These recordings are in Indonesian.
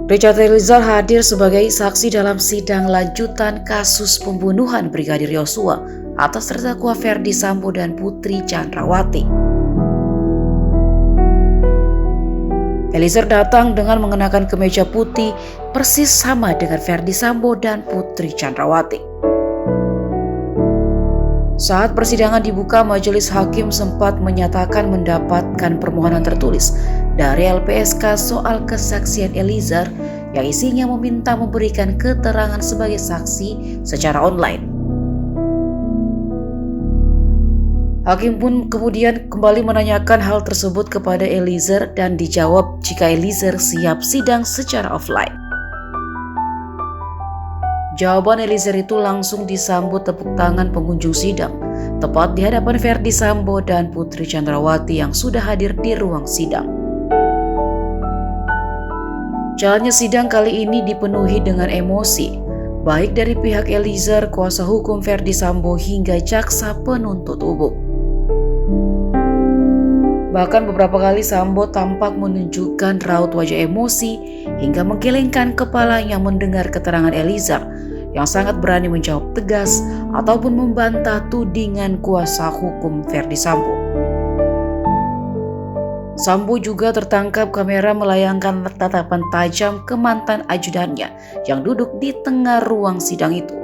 Richard Eliezer hadir sebagai saksi dalam sidang lanjutan kasus pembunuhan Brigadir Yosua atas terdakwa Ferdy Sambo dan Putri Chandrawati. Eliezer datang dengan mengenakan kemeja putih persis sama dengan Ferdy Sambo dan Putri Chandrawati. Saat persidangan dibuka, majelis hakim sempat menyatakan mendapatkan permohonan tertulis dari LPSK soal kesaksian Eliezer yang isinya meminta memberikan keterangan sebagai saksi secara online. Hakim pun kemudian kembali menanyakan hal tersebut kepada Eliezer dan dijawab jika Eliezer siap sidang secara offline. Jawaban Eliezer itu langsung disambut tepuk tangan pengunjung sidang, tepat di hadapan Ferdy Sambo dan Putri Chandrawati yang sudah hadir di ruang sidang. Jalannya sidang kali ini dipenuhi dengan emosi, baik dari pihak Eliezer, kuasa hukum Ferdy Sambo hingga jaksa penuntut umum. Bahkan beberapa kali Sambo tampak menunjukkan raut wajah emosi hingga menggelengkan kepalanya mendengar keterangan Eliezer yang sangat berani menjawab tegas ataupun membantah tudingan kuasa hukum Ferdy Sambo. Sambo juga tertangkap kamera melayangkan tatapan tajam ke mantan ajudannya yang duduk di tengah ruang sidang itu.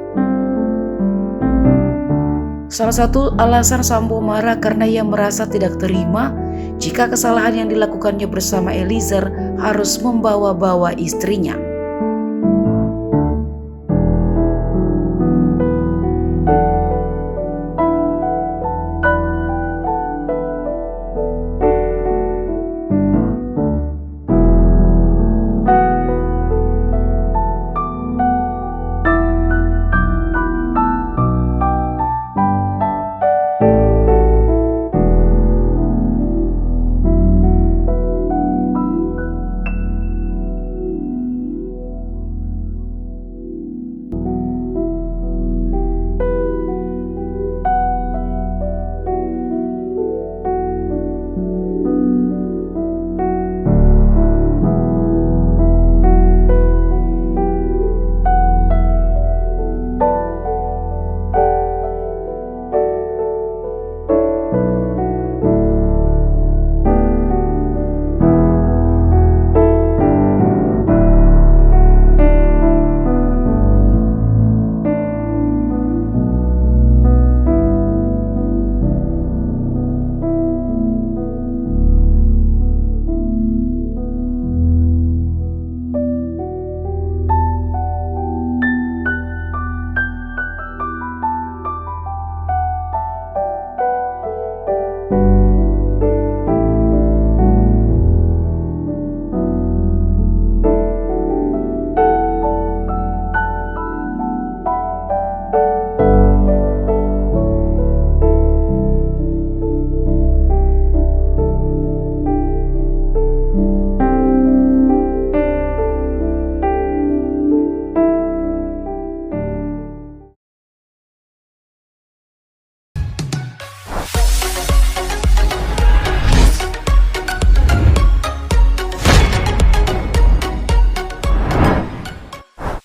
Salah satu alasan Sambo marah karena ia merasa tidak terima jika kesalahan yang dilakukannya bersama Eliezer harus membawa-bawa istrinya.